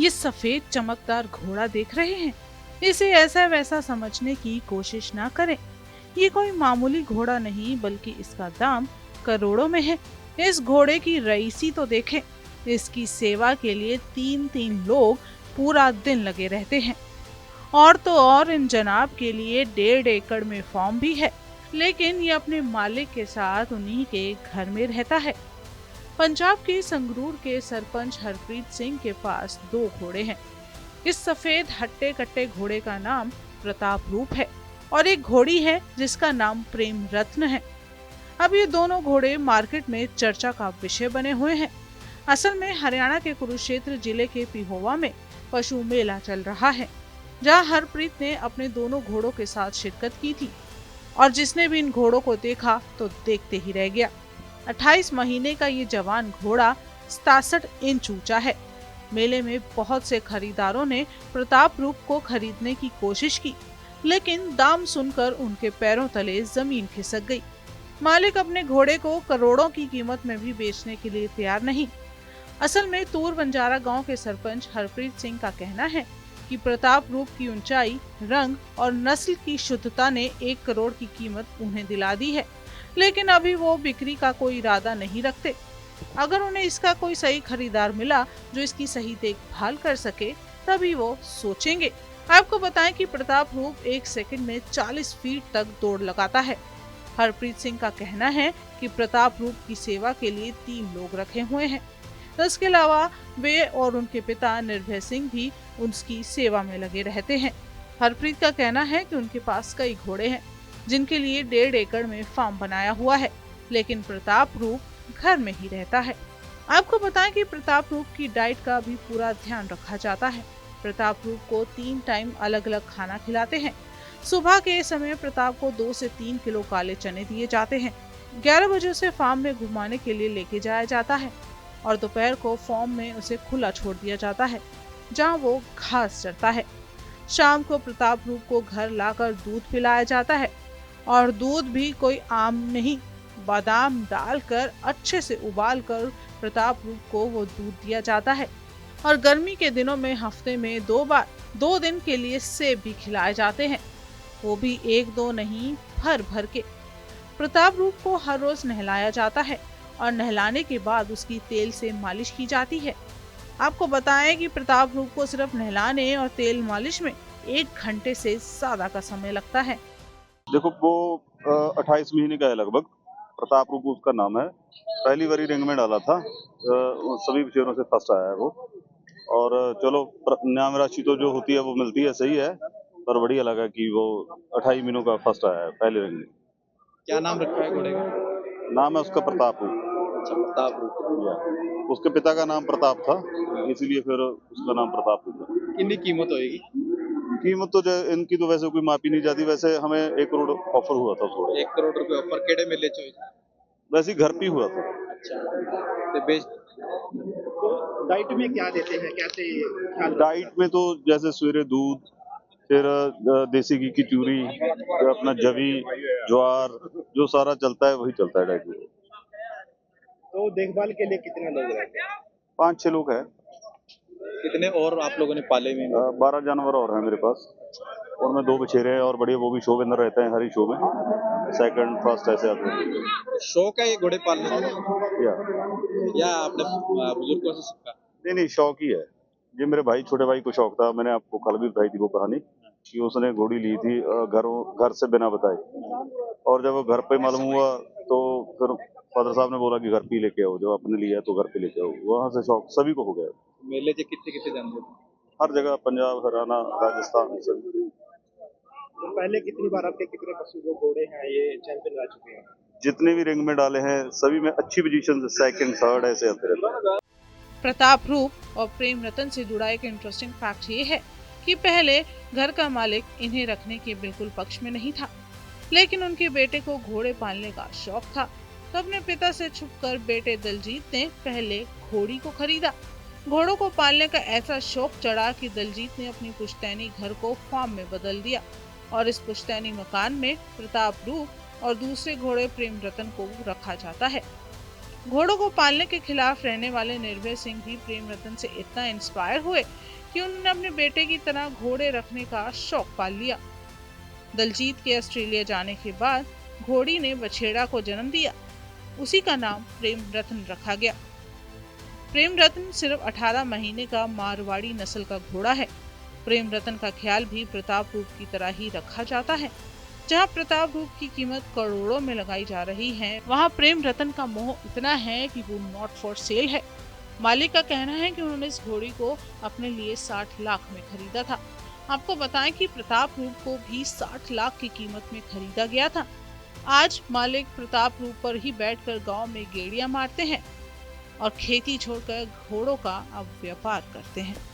ये सफेद चमकदार घोड़ा देख रहे हैं, इसे ऐसा वैसा समझने की कोशिश ना करें। ये कोई मामूली घोड़ा नहीं, बल्कि इसका दाम करोड़ों में है। इस घोड़े की रईसी तो देखें। इसकी सेवा के लिए 3-3 लोग पूरा दिन लगे रहते हैं। और तो और इन जनाब के लिए 1.5 एकड़ में फार्म भी है, लेकिन ये अपने मालिक के साथ उन्हीं के घर में रहता है। पंजाब के संगरूर के सरपंच हरप्रीत सिंह के पास 2 घोड़े हैं। इस सफेद हट्टे कट्टे घोड़े का नाम प्रताप रूप है और एक घोड़ी है जिसका नाम प्रेम रत्न है। अब ये दोनों घोड़े मार्केट में चर्चा का विषय बने हुए हैं। असल में हरियाणा के कुरुक्षेत्र जिले के पिहोवा में पशु मेला चल रहा है, जहां हरप्रीत ने अपने दोनों घोड़ों के साथ शिरकत की थी और जिसने भी इन घोड़ों को देखा तो देखते ही रह गया। 28 महीने का ये जवान घोड़ा 67 इंच ऊंचा है। मेले में बहुत से खरीदारों ने प्रताप रूप को खरीदने की कोशिश की, लेकिन दाम सुनकर उनके पैरों तले जमीन खिसक गई। मालिक अपने घोड़े को करोड़ों की कीमत में भी बेचने के लिए तैयार नहीं। असल में तूर बंजारा गांव के सरपंच हरप्रीत सिंह का कहना है कि प्रताप रूप की ऊंचाई, रंग और नस्ल की शुद्धता ने 1 करोड़ की कीमत उन्हें दिला दी है, लेकिन अभी वो बिक्री का कोई इरादा नहीं रखते। अगर उन्हें इसका कोई सही खरीदार मिला जो इसकी सही देखभाल कर सके, तभी वो सोचेंगे। आपको बताएं कि प्रताप रूप 1 सेकंड में 40 फीट तक दौड़ लगाता है। हरप्रीत सिंह का कहना है कि प्रताप रूप की सेवा के लिए 3 लोग रखे हुए हैं। इसके अलावा वे और उनके पिता निर्भय सिंह भी उसकी सेवा में लगे रहते हैं। हरप्रीत का कहना है कि उनके पास कई घोड़े हैं जिनके लिए 1.5 एकड़ में फार्म बनाया हुआ है, लेकिन प्रताप रूप घर में ही रहता है। आपको बताएं कि प्रताप रूप की डाइट का भी पूरा ध्यान रखा जाता है। प्रताप रूप को 3 टाइम अलग अलग खाना खिलाते हैं। सुबह के समय प्रताप को 2 से 3 किलो काले चने दिए जाते हैं। 11 बजे उसे फार्म में घुमाने के लिए लेके जाया जाता है और दोपहर को फार्म में उसे खुला छोड़ दिया जाता है, जहां वो घास चरता है। शाम को प्रताप रूप को घर लाकर दूध पिलाया जाता है और दूध भी कोई आम नहीं, बादाम डालकर अच्छे से उबालकर प्रताप रूप को वो दूध दिया जाता है। और गर्मी के दिनों में हफ्ते में 2 बार 2 दिन के लिए सेब भी खिलाए जाते हैं, वो भी 1-2 नहीं, भर भर के। प्रताप रूप को हर रोज नहलाया जाता है और नहलाने के बाद उसकी तेल से मालिश की जाती है। आपको बताएं कि प्रताप रूप को सिर्फ नहलाने और तेल मालिश में 1 घंटे से ज्यादा का समय लगता है। देखो वो 28 महीने का है लगभग। प्रताप रूप उसका नाम है। पहली बारी रिंग में डाला था, सभी शेरों से फर्स्ट आया है वो। और चलो नाम राशि तो जो होती है वो मिलती है, सही है, पर बढ़िया लगा कि वो 28 महीनों का फर्स्ट आया है पहले रिंग में। क्या नाम रखा है घोड़े का? नाम है उसका प्रताप रूप। अच्छा, प्रताप रूप। उसके पिता का नाम प्रताप था, इसीलिए फिर उसका नाम प्रताप रूप है। कितनी कीमत होगी? कीमत तो इनकी तो वैसे कोई मापी नहीं जाती। वैसे हमें 1 करोड़ ऑफर हुआ था थोड़ा। 1 करोड़ रुपए ऑफर केड़े मेले च होया? वैसे ही घर पे ही हुआ था। अच्छा, ते बेच तो डाइट में क्या देते हैं, कैसे? डाइट में तो जैसे सवेरे दूध, फिर देसी घी की चूरी, फिर अपना जवी, ज्वार, जो सारा चलता है वही चलता है डाइट में। तो देखभाल के लिए कितने लोग रहते हैं? 5-6 लोग हैं। कितने और आप लोगों ने पाले हुए हैं? 12 जानवर और हैं मेरे पास, और मैं 2 बछेरे हैं और बढ़िया, वो भी शो के अंदर रहते हैं, हर ही शो में सेकंड फर्स्ट ऐसे आते हैं। शौक है ये घोड़े पालने का या आपने बुजुर्गों से सीखा? नहीं, शौक ही है। ये मेरे भाई, छोटे भाई को शौक था। मैंने आपको कल भी बताई थी वो कहानी कि उसने घोड़ी ली थी घर से बिना बताए, और जब वो घर पे मालूम हुआ तो फिर फादर साहब ने बोला कि घर पे लेके आओ, जब आपने लिया तो घर पे लेके आओ। वहाँ से शौक सभी को हो गया। मेले से कितने जानते थे? हर जगह, पंजाब, हरियाणा, राजस्थान, सभी। तो पहले कितनी बार आपके कितने पशु जो घोड़े हैं ये चैंपियन रह चुके हैं? जितने भी रिंग में डाले हैं सभी में अच्छी पोजीशन, सेकंड थर्ड ऐसे आते रहते हैं। प्रताप रूप और प्रेम रतन से जुड़ा एक इंटरेस्टिंग फैक्ट ये है कि पहले घर का मालिक इन्हें रखने के बिल्कुल पक्ष में नहीं था, लेकिन उनके बेटे को घोड़े पालने का शौक था, तो अपने पिता से छुपकर बेटे दलजीत ने पहले घोड़ी को खरीदा। घोड़ों को पालने का ऐसा शौक चढ़ा कि दलजीत ने अपनी पुश्तैनी घर को फार्म में बदल दिया और इस पुश्तैनी मकान में प्रताप रूप और दूसरे घोड़े प्रेम रतन को रखा जाता है। घोड़ों को पालने के खिलाफ रहने वाले निर्भय सिंह भी प्रेम रतन से इतना इंस्पायर हुए कि उन्होंने अपने बेटे की तरह घोड़े रखने का शौक पाल लिया। दलजीत के ऑस्ट्रेलिया जाने के बाद घोड़ी ने बछेड़ा को जन्म दिया। उसी का नाम प्रेम रत्न रखा गया। प्रेम रत्न सिर्फ 18 महीने का मारवाड़ी नस्ल का घोड़ा है। प्रेम रत्न का ख्याल भी प्रताप रूप की तरह ही रखा जाता है। जहां प्रताप रूप की कीमत करोड़ों में लगाई जा रही है, वहां प्रेम रत्न का मोह इतना है कि वो नॉट फॉर सेल है। मालिक का कहना है कि उन्होंने इस घोड़ी को अपने लिए 60 लाख में खरीदा था। आपको बताएं कि प्रताप रूप को भी 60 लाख की कीमत में खरीदा गया था। आज मालिक प्रताप रूप पर ही बैठकर गांव में गेड़ियां मारते हैं और खेती छोड़कर घोड़ों का अब व्यापार करते हैं।